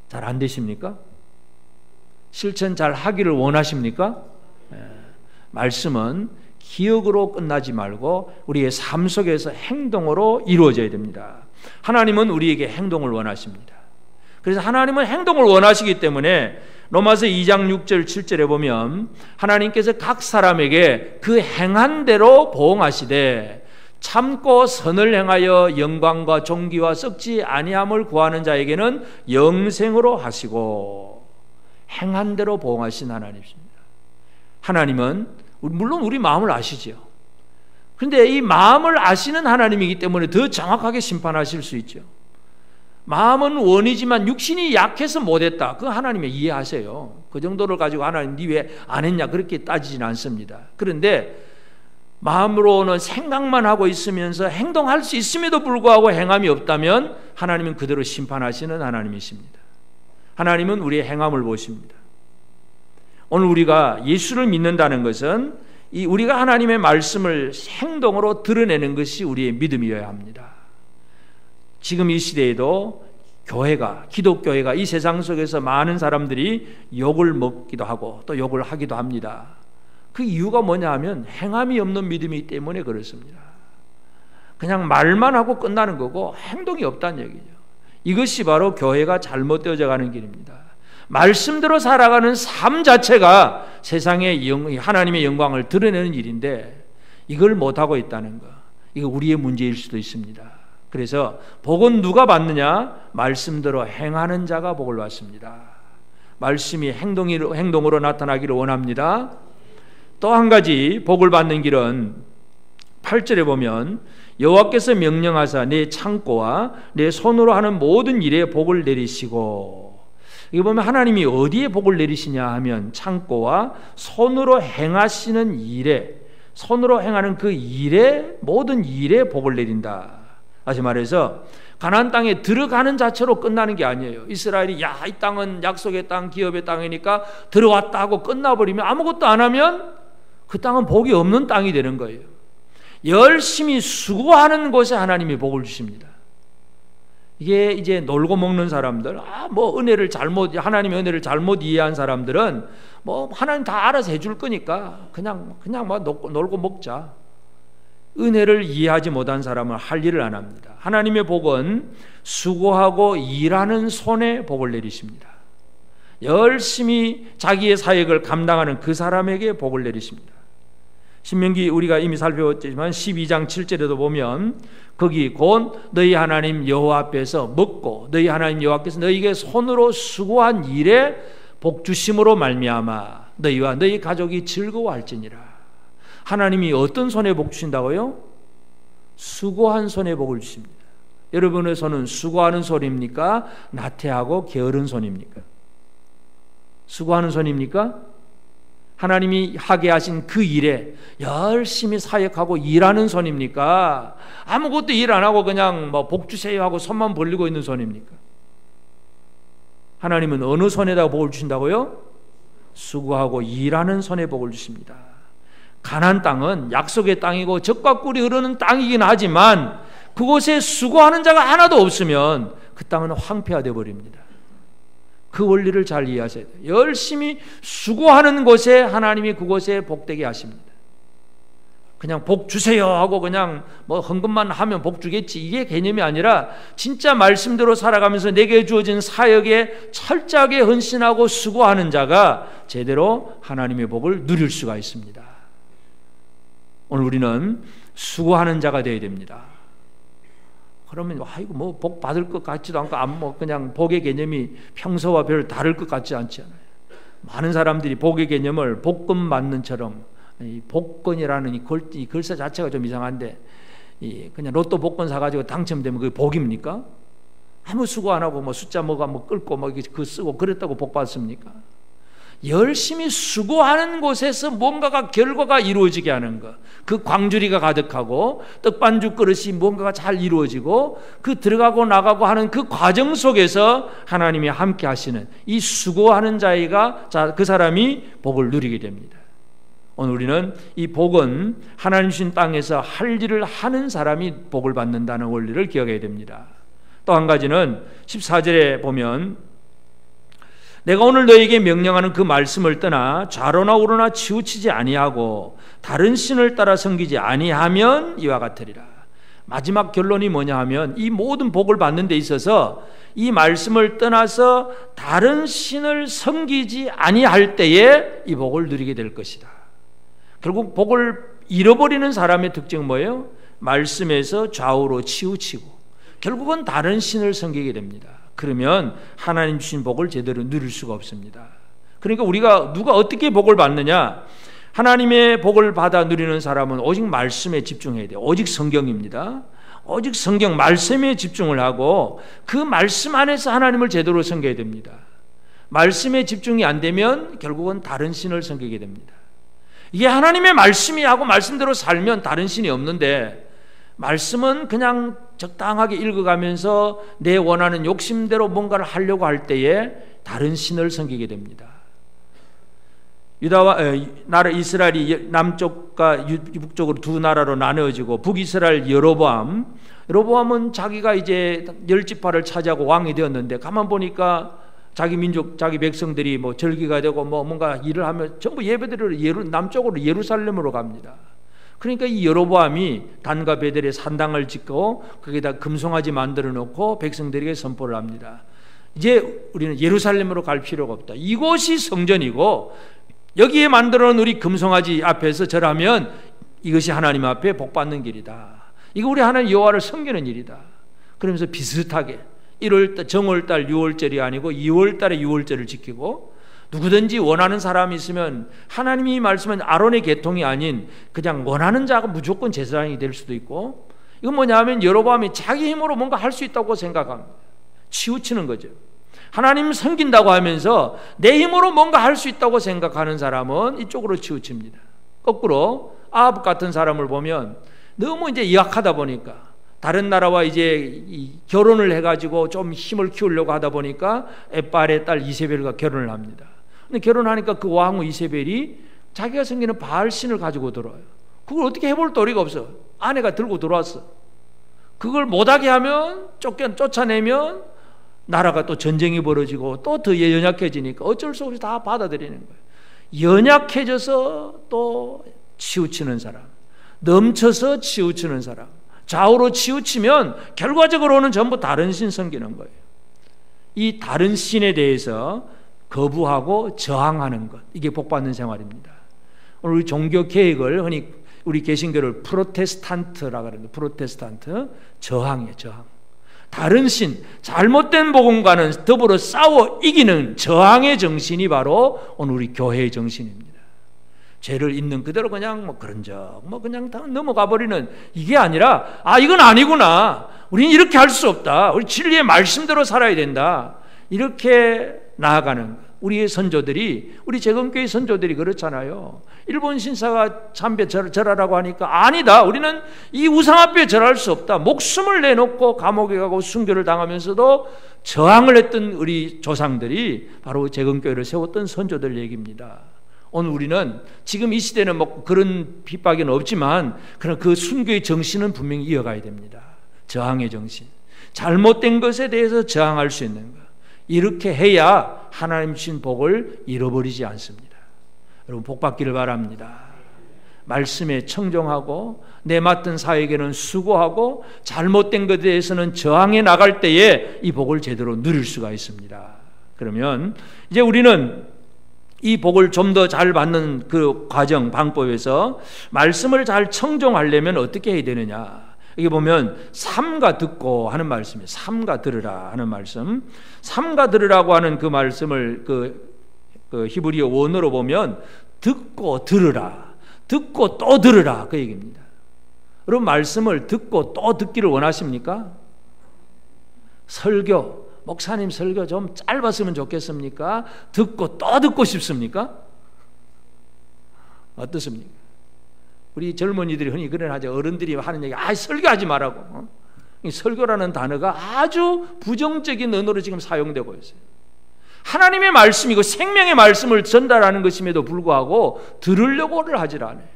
잘 안 되십니까? 실천 잘 하기를 원하십니까? 말씀은 기억으로 끝나지 말고 우리의 삶 속에서 행동으로 이루어져야 됩니다. 하나님은 우리에게 행동을 원하십니다. 그래서 하나님은 행동을 원하시기 때문에 로마서 2장 6절 7절에 보면 하나님께서 각 사람에게 그 행한 대로 보응하시되 참고 선을 행하여 영광과 존귀와 썩지 아니함을 구하는 자에게는 영생으로 하시고, 행한 대로 보응하신 하나님이십니다. 하나님은 물론 우리 마음을 아시죠. 그런데 이 마음을 아시는 하나님이기 때문에 더 정확하게 심판하실 수 있죠. 마음은 원이지만 육신이 약해서 못했다, 그거 하나님이 이해하세요. 그 정도를 가지고 하나님 니 왜 안 했냐 그렇게 따지진 않습니다. 그런데 마음으로는 생각만 하고 있으면서 행동할 수 있음에도 불구하고 행함이 없다면 하나님은 그대로 심판하시는 하나님이십니다. 하나님은 우리의 행함을 보십니다. 오늘 우리가 예수를 믿는다는 것은 우리가 하나님의 말씀을 행동으로 드러내는 것이 우리의 믿음이어야 합니다. 지금 이 시대에도 교회가, 기독교회가 이 세상 속에서 많은 사람들이 욕을 먹기도 하고 또 욕을 하기도 합니다. 그 이유가 뭐냐 하면 행함이 없는 믿음이기 때문에 그렇습니다. 그냥 말만 하고 끝나는 거고 행동이 없다는 얘기죠. 이것이 바로 교회가 잘못되어져 가는 길입니다. 말씀대로 살아가는 삶 자체가 세상에 하나님의 영광을 드러내는 일인데 이걸 못하고 있다는 거, 이거 우리의 문제일 수도 있습니다. 그래서 복은 누가 받느냐? 말씀대로 행하는 자가 복을 받습니다. 말씀이 행동으로 나타나기를 원합니다. 또 한 가지 복을 받는 길은 8절에 보면 여호와께서 명령하사 내 창고와 내 손으로 하는 모든 일에 복을 내리시고, 이거 보면 하나님이 어디에 복을 내리시냐 하면 창고와 손으로 행하시는 일에, 손으로 행하는 그 일에, 모든 일에 복을 내린다. 다시 말해서 가나안 땅에 들어가는 자체로 끝나는 게 아니에요. 이스라엘이 이 땅은 약속의 땅, 기업의 땅이니까 들어왔다 하고 끝나버리면, 아무것도 안 하면 그 땅은 복이 없는 땅이 되는 거예요. 열심히 수고하는 곳에 하나님이 복을 주십니다. 이게 이제 놀고 먹는 사람들, 하나님의 은혜를 잘못 이해한 사람들은 하나님 다 알아서 해줄 거니까 그냥 놀고 먹자. 은혜를 이해하지 못한 사람은 할 일을 안 합니다. 하나님의 복은 수고하고 일하는 손에 복을 내리십니다. 열심히 자기의 사역을 감당하는 그 사람에게 복을 내리십니다. 신명기 우리가 이미 살펴봤지만 12장 7절에도 보면 거기 곧 너희 하나님 여호와 앞에서 먹고 너희 하나님 여호와께서 너희에게 손으로 수고한 일에 복 주심으로 말미암아 너희와 너희 가족이 즐거워할지니라. 하나님이 어떤 손에 복 주신다고요? 수고한 손에 복을 주십니다. 여러분의 손은 수고하는 손입니까? 나태하고 게으른 손입니까? 수고하는 손입니까? 하나님이 하게 하신 그 일에 열심히 사역하고 일하는 손입니까? 아무것도 일 안 하고 그냥 복 주세요 하고 손만 벌리고 있는 손입니까? 하나님은 어느 손에다 복을 주신다고요? 수고하고 일하는 손에 복을 주십니다. 가나안 땅은 약속의 땅이고 젖과 꿀이 흐르는 땅이긴 하지만 그곳에 수고하는 자가 하나도 없으면 그 땅은 황폐화되어 버립니다. 그 원리를 잘 이해하셔야 돼요. 열심히 수고하는 곳에 하나님이 그곳에 복되게 하십니다. 그냥 복 주세요 하고 그냥 헌금만 하면 복 주겠지, 이게 개념이 아니라 진짜 말씀대로 살아가면서 내게 주어진 사역에 철저하게 헌신하고 수고하는 자가 제대로 하나님의 복을 누릴 수가 있습니다. 오늘 우리는 수고하는 자가 되어야 됩니다. 그러면 이거 복 받을 것 같지도 않고 그냥 복의 개념이 평소와 별 다를 것 같지 않지 않아요. 많은 사람들이 복의 개념을 복권 맞는처럼, 이 복권이라는 이 글자 자체가 좀 이상한데 그냥 로또 복권 사가지고 당첨되면 그게 복입니까? 아무 수고 안 하고 숫자 끌고 그 쓰고 그랬다고 복 받습니까? 열심히 수고하는 곳에서 뭔가가 결과가 이루어지게 하는 것, 그 광주리가 가득하고 떡반죽 그릇이 뭔가가 잘 이루어지고 그 들어가고 나가고 하는 그 과정 속에서 하나님이 함께 하시는 이 수고하는 그 사람이 복을 누리게 됩니다. 오늘 우리는 이 복은 하나님 주신 땅에서 할 일을 하는 사람이 복을 받는다는 원리를 기억해야 됩니다. 또 한 가지는 14절에 보면 내가 오늘 너에게 명령하는 그 말씀을 떠나 좌로나 우로나 치우치지 아니하고 다른 신을 따라 섬기지 아니하면 이와 같으리라. 마지막 결론이 뭐냐 하면 이 모든 복을 받는 데 있어서 이 말씀을 떠나서 다른 신을 섬기지 아니할 때에 이 복을 누리게 될 것이다. 결국 복을 잃어버리는 사람의 특징은 뭐예요? 말씀에서 좌우로 치우치고 결국은 다른 신을 섬기게 됩니다. 그러면 하나님 주신 복을 제대로 누릴 수가 없습니다. 그러니까 우리가 누가 어떻게 복을 받느냐? 하나님의 복을 받아 누리는 사람은 오직 말씀에 집중해야 돼요. 오직 성경입니다. 오직 성경 말씀에 집중을 하고 그 말씀 안에서 하나님을 제대로 섬겨야 됩니다. 말씀에 집중이 안 되면 결국은 다른 신을 섬기게 됩니다. 이게 하나님의 말씀이 하고 말씀대로 살면 다른 신이 없는데 말씀은 그냥 적당하게 읽어가면서 내 원하는 욕심대로 뭔가를 하려고 할 때에 다른 신을 섬기게 됩니다. 유다와 나라 이스라엘이 남쪽과 북쪽으로 두 나라로 나누어지고 북이스라엘 여로보암은 자기가 이제 10지파를 차지하고 왕이 되었는데 가만 보니까 자기 민족, 자기 백성들이 뭐 절기가 되고 뭐 뭔가 일을 하면 전부 예배드리러 남쪽으로 예루살렘으로 갑니다. 그러니까 이 여로보암이 단과 베델에 산당을 짓고 거기다 금송아지 만들어 놓고 백성들에게 선포를 합니다. 이제 우리는 예루살렘으로 갈 필요가 없다. 이곳이 성전이고 여기에 만들어 놓은 우리 금송아지 앞에서 절하면 이것이 하나님 앞에 복받는 길이다. 이거 우리 하나님 여호와를 섬기는 일이다. 그러면서 비슷하게 1월달 정월달 6월절이 아니고 2월달에 6월절을 지키고 누구든지 원하는 사람이 있으면 하나님이 말씀은 아론의 계통이 아닌 그냥 원하는 자가 무조건 제사장이 될 수도 있고 이건 뭐냐면 여로보암이 자기 힘으로 뭔가 할 수 있다고 생각합니다. 치우치는 거죠. 하나님 섬긴다고 하면서 내 힘으로 뭔가 할 수 있다고 생각하는 사람은 이쪽으로 치우칩니다. 거꾸로 아합 같은 사람을 보면 너무 이제 약하다 보니까 다른 나라와 이제 결혼을 해가지고 좀 힘을 키우려고 하다 보니까 엣발의 딸 이세벨과 결혼을 합니다. 근데 결혼하니까 그 왕후 이세벨이 자기가 섬기는 바알신을 가지고 들어와요. 그걸 어떻게 해볼 도리가 없어. 아내가 들고 들어왔어. 그걸 못하게 하면 쫓아내면 나라가 또 전쟁이 벌어지고 또 더 연약해지니까 어쩔 수 없이 다 받아들이는 거예요. 연약해져서 또 치우치는 사람, 넘쳐서 치우치는 사람, 좌우로 치우치면 결과적으로는 전부 다른 신 섬기는 거예요. 이 다른 신에 대해서 거부하고 저항하는 것, 이게 복받는 생활입니다. 오늘 우리 종교 개혁을 흔히 우리 개신교를 프로테스탄트라고 하는데 프로테스탄트, 저항이에요. 저항. 다른 신, 잘못된 복음과는 더불어 싸워 이기는 저항의 정신이 바로 오늘 우리 교회의 정신입니다. 죄를 있는 그대로 그냥 뭐 그런 적 뭐 그냥 다 넘어가 버리는 이게 아니라 이건 아니구나. 우리는 이렇게 할 수 없다. 우리 진리의 말씀대로 살아야 된다. 이렇게 나아가는 우리의 선조들이 우리 재건교회 선조들이 그렇잖아요. 일본 신사가 참배 절하라고 하니까 아니다. 우리는 이 우상 앞에 절할 수 없다. 목숨을 내놓고 감옥에 가고 순교를 당하면서도 저항을 했던 우리 조상들이 바로 재건교회를 세웠던 선조들 얘기입니다. 오늘 우리는 지금 이 시대는 뭐 그런 핍박은 없지만 그러나 그 순교의 정신은 분명히 이어가야 됩니다. 저항의 정신, 잘못된 것에 대해서 저항할 수 있는 것, 이렇게 해야 하나님 주신 복을 잃어버리지 않습니다. 여러분 복 받기를 바랍니다. 말씀에 청정하고 내 맡은 사역에는 수고하고 잘못된 것에 대해서는 저항해 나갈 때에 이 복을 제대로 누릴 수가 있습니다. 그러면 이제 우리는 이 복을 좀 더 잘 받는 그 과정, 방법에서 말씀을 잘 청정하려면 어떻게 해야 되느냐. 여기 보면 삼가 듣고 하는 말씀이에요. 삼가 들으라 하는 말씀. 삼가 들으라고 하는 그 말씀을 그 히브리어 원어로 보면 듣고 들으라, 듣고 또 들으라 그 얘기입니다. 여러분 말씀을 듣고 또 듣기를 원하십니까? 설교, 목사님 설교 좀 짧았으면 좋겠습니까? 듣고 또 듣고 싶습니까? 어떻습니까? 우리 젊은이들이 흔히 그런 하죠. 어른들이 하는 얘기, 설교하지 말라고. 설교라는 단어가 아주 부정적인 언어로 지금 사용되고 있어요. 하나님의 말씀이고 생명의 말씀을 전달하는 것임에도 불구하고 들으려고를 하질 않아요.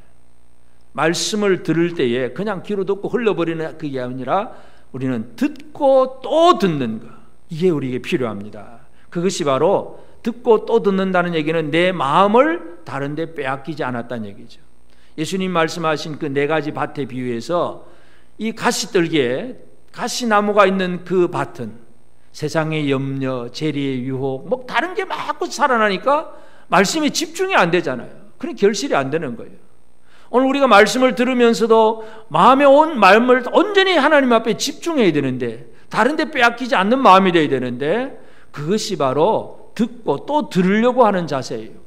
말씀을 들을 때에 그냥 귀로 듣고 흘러버리는 그게 아니라 우리는 듣고 또 듣는 것, 이게 우리에게 필요합니다. 그것이 바로 듣고 또 듣는다는 얘기는 내 마음을 다른 데 빼앗기지 않았다는 얘기죠. 예수님 말씀하신 그 네 가지 밭의 비유에서 이 가시떨기에 가시나무가 있는 그 밭은 세상의 염려, 재리의 유혹, 뭐 다른 게 막 살아나니까 말씀에 집중이 안 되잖아요. 그럼 결실이 안 되는 거예요. 오늘 우리가 말씀을 들으면서도 마음의 온 마음을 온전히 하나님 앞에 집중해야 되는데, 다른 데 빼앗기지 않는 마음이 되어야 되는데, 그것이 바로 듣고 또 들으려고 하는 자세예요.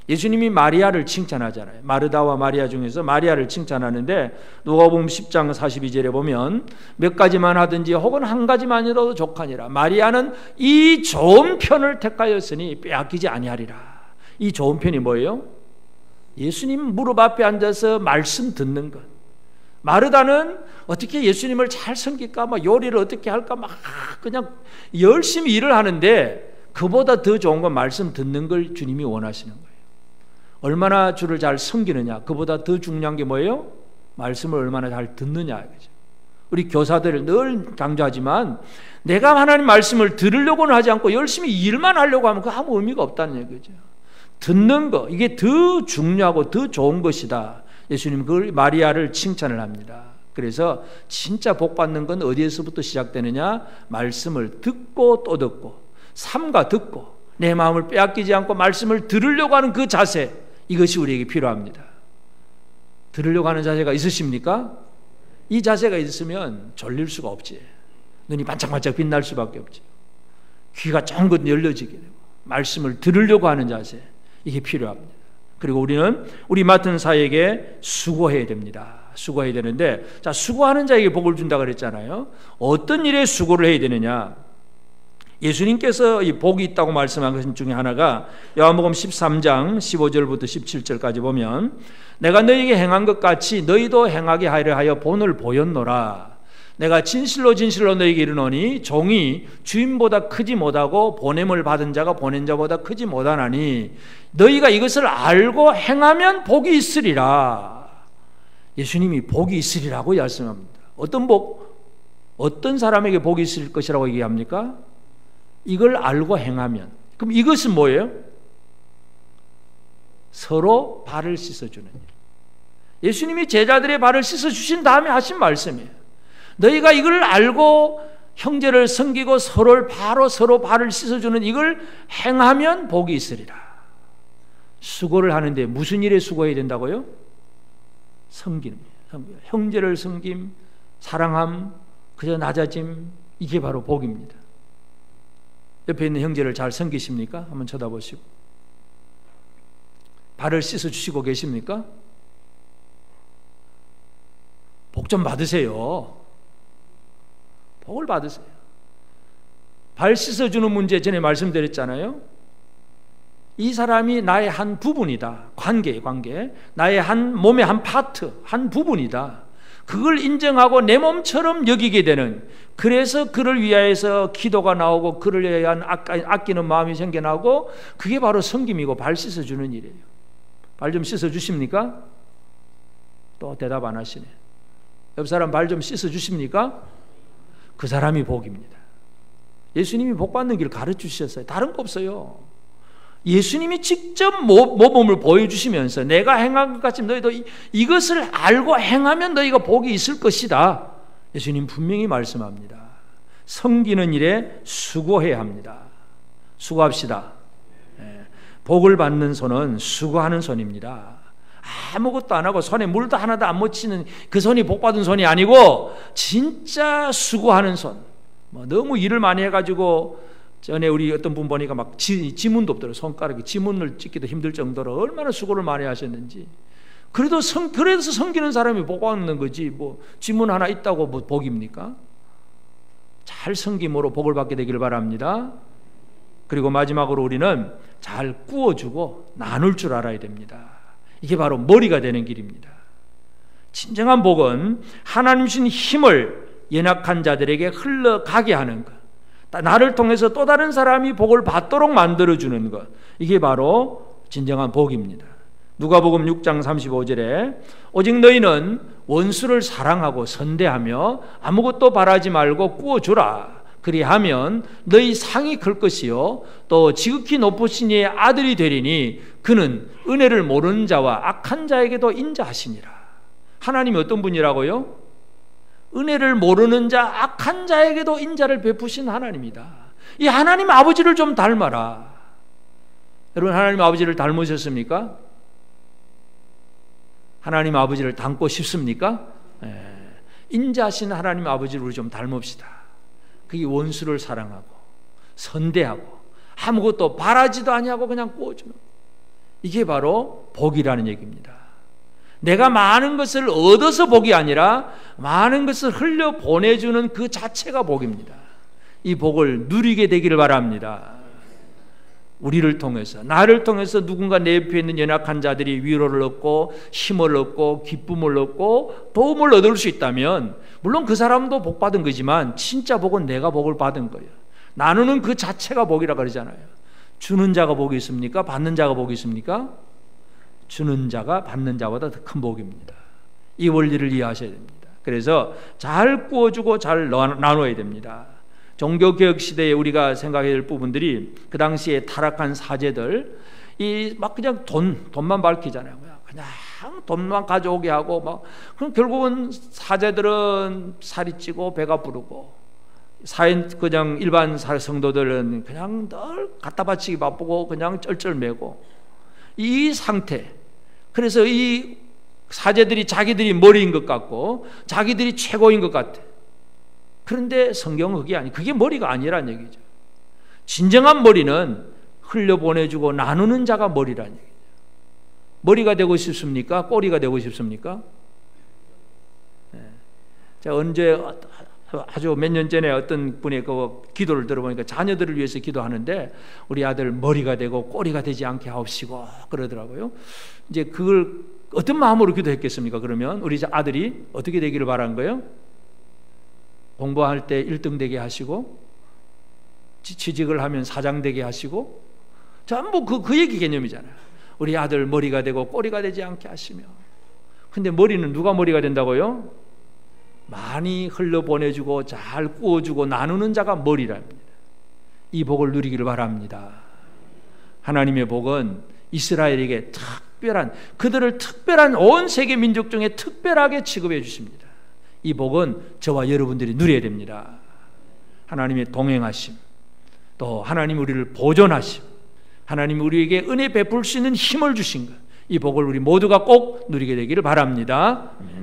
예수님이 마리아를 칭찬하잖아요. 마르다와 마리아 중에서 마리아를 칭찬하는데 누가복음 10장 42절에 보면 몇 가지만 하든지 혹은 한 가지만이라도 족하니라. 마리아는 이 좋은 편을 택하였으니 빼앗기지 아니하리라. 이 좋은 편이 뭐예요? 예수님 무릎 앞에 앉아서 말씀 듣는 것. 마르다는 어떻게 예수님을 잘 섬길까, 막 요리를 어떻게 할까, 막 그냥 열심히 일을 하는데 그보다 더 좋은 건 말씀 듣는 걸 주님이 원하시는 거예요. 얼마나 주를 잘 섬기느냐, 그보다 더 중요한 게 뭐예요? 말씀을 얼마나 잘 듣느냐. 우리 교사들을 늘 강조하지만 내가 하나님 말씀을 들으려고는 하지 않고 열심히 일만 하려고 하면 그거 아무 의미가 없다는 얘기죠. 듣는 거, 이게 더 중요하고 더 좋은 것이다. 예수님 그걸 마리아를 칭찬을 합니다. 그래서 진짜 복 받는 건 어디에서부터 시작되느냐? 말씀을 듣고 또 듣고, 삼가 듣고 내 마음을 빼앗기지 않고 말씀을 들으려고 하는 그 자세, 이것이 우리에게 필요합니다. 들으려고 하는 자세가 있으십니까? 이 자세가 있으면 졸릴 수가 없지. 눈이 반짝반짝 빛날 수밖에 없지. 귀가 쫑긋 열려지게 되고 말씀을 들으려고 하는 자세, 이게 필요합니다. 그리고 우리는 우리 맡은 사역에 수고해야 됩니다. 수고해야 되는데, 자, 수고하는 자에게 복을 준다 그랬잖아요. 어떤 일에 수고를 해야 되느냐? 예수님께서 이 복이 있다고 말씀한 것 중에 하나가 요한복음 13장 15절부터 17절까지 보면 내가 너희에게 행한 것 같이 너희도 행하게 하려 하여 본을 보였노라. 내가 진실로 진실로 너희에게 이르노니 종이 주인보다 크지 못하고 보냄을 받은 자가 보낸 자보다 크지 못하나니 너희가 이것을 알고 행하면 복이 있으리라. 예수님이 복이 있으리라고 말씀합니다. 어떤 복? 어떤 사람에게 복이 있을 것이라고 얘기합니까? 이걸 알고 행하면. 그럼 이것은 뭐예요? 서로 발을 씻어주는 일. 예수님이 제자들의 발을 씻어주신 다음에 하신 말씀이에요. 너희가 이걸 알고 형제를 섬기고 서로 발을 씻어주는 이걸 행하면 복이 있으리라. 수고를 하는데 무슨 일에 수고해야 된다고요? 섬김. 형제를 섬김, 사랑함, 그저 낮아짐, 이게 바로 복입니다. 옆에 있는 형제를 잘 섬기십니까? 한번 쳐다보시고. 발을 씻어주시고 계십니까? 복 좀 받으세요. 복을 받으세요. 발 씻어주는 문제 전에 말씀드렸잖아요. 이 사람이 나의 한 부분이다. 관계. 나의 한 몸의 한 파트, 한 부분이다. 그걸 인정하고 내 몸처럼 여기게 되는, 그래서 그를 위하여서 기도가 나오고 그를 위한 아끼는 마음이 생겨나고, 그게 바로 섬김이고 발 씻어주는 일이에요. 발 좀 씻어주십니까? 또 대답 안 하시네. 옆 사람 발 좀 씻어주십니까? 그 사람이 복입니다. 예수님이 복 받는 길 가르쳐주셨어요. 다른 거 없어요. 예수님이 직접 모범을 보여주시면서 내가 행한 것 같이 너희도 이것을 알고 행하면 너희가 복이 있을 것이다. 예수님 분명히 말씀합니다. 섬기는 일에 수고해야 합니다. 수고합시다. 복을 받는 손은 수고하는 손입니다. 아무것도 안 하고 손에 물도 하나도 안 묻히는 그 손이 복 받은 손이 아니고 진짜 수고하는 손. 너무 일을 많이 해가지고 전에 우리 어떤 분 보니까 막 지문도 없더라고요. 손가락에 지문을 찍기도 힘들 정도로 얼마나 수고를 많이 하셨는지. 그래서 섬기는 사람이 복 받는 거지, 뭐 지문 하나 있다고 뭐 복입니까? 잘 섬김으로 복을 받게 되길 바랍니다. 그리고 마지막으로 우리는 잘 구워주고 나눌 줄 알아야 됩니다. 이게 바로 머리가 되는 길입니다. 진정한 복은 하나님 주신 힘을 연약한 자들에게 흘러가게 하는 것, 나를 통해서 또 다른 사람이 복을 받도록 만들어주는 것, 이게 바로 진정한 복입니다. 누가복음 6장 35절에 오직 너희는 원수를 사랑하고 선대하며 아무것도 바라지 말고 구워주라. 그리하면 너희 상이 클 것이요 또 지극히 높으신 이의 아들이 되리니 그는 은혜를 모르는 자와 악한 자에게도 인자하시니라. 하나님이 어떤 분이라고요? 은혜를 모르는 자, 악한 자에게도 인자를 베푸신 하나님이다. 이 하나님 아버지를 좀 닮아라. 여러분, 하나님 아버지를 닮으셨습니까? 하나님 아버지를 닮고 싶습니까? 인자하신 하나님 아버지를 우리 좀 닮읍시다. 그게 원수를 사랑하고 선대하고 아무것도 바라지도 아니하고 그냥 꾸어주는, 이게 바로 복이라는 얘기입니다. 내가 많은 것을 얻어서 복이 아니라 많은 것을 흘려 보내주는 그 자체가 복입니다. 이 복을 누리게 되기를 바랍니다. 우리를 통해서, 나를 통해서 누군가 내 옆에 있는 연약한 자들이 위로를 얻고 힘을 얻고 기쁨을 얻고 도움을 얻을 수 있다면, 물론 그 사람도 복 받은 거지만 진짜 복은 내가 복을 받은 거예요. 나누는 그 자체가 복이라 그러잖아요. 주는 자가 복이 있습니까? 받는 자가 복이 있습니까? 주는 자가 받는 자보다 더 큰 복입니다. 이 원리를 이해하셔야 됩니다. 그래서 잘 구워주고 잘 나눠야 됩니다. 종교개혁 시대에 우리가 생각해야 될 부분들이, 그 당시에 타락한 사제들, 이 막 그냥 돈만 밝히잖아요. 그냥 돈만 가져오게 하고 막, 그럼 결국은 사제들은 살이 찌고 배가 부르고, 그냥 일반 성도들은 그냥 늘 갖다 바치기 바쁘고 그냥 쩔쩔매고, 이 상태. 그래서 이 사제들이 자기들이 머리인 것 같고 자기들이 최고인 것 같아. 그런데 성경은 그게 아니, 그게 머리가 아니란 얘기죠. 진정한 머리는 흘려보내주고 나누는 자가 머리란 얘기죠. 머리가 되고 싶습니까? 꼬리가 되고 싶습니까? 제가 언제 아주 몇 년 전에 어떤 분의 그 기도를 들어보니까 자녀들을 위해서 기도하는데 우리 아들 머리가 되고 꼬리가 되지 않게 하옵시고 그러더라고요. 이제 그걸 어떤 마음으로 기도했겠습니까? 그러면 우리 아들이 어떻게 되기를 바란 거예요? 공부할 때 1등 되게 하시고, 취직을 하면 사장 되게 하시고, 전부 그 얘기 개념이잖아요. 우리 아들 머리가 되고 꼬리가 되지 않게 하시며. 근데 머리는 누가 머리가 된다고요? 많이 흘려보내주고 잘 구워주고 나누는 자가 머리랍니다. 이 복을 누리기를 바랍니다. 하나님의 복은 이스라엘에게 그들을 특별한 온 세계 민족 중에 특별하게 취급해 주십니다. 이 복은 저와 여러분들이 누려야 됩니다. 하나님의 동행하심, 또 하나님 우리를 보존하심, 하나님 우리에게 은혜 베풀 수 있는 힘을 주신 것, 이 복을 우리 모두가 꼭 누리게 되기를 바랍니다. 아멘.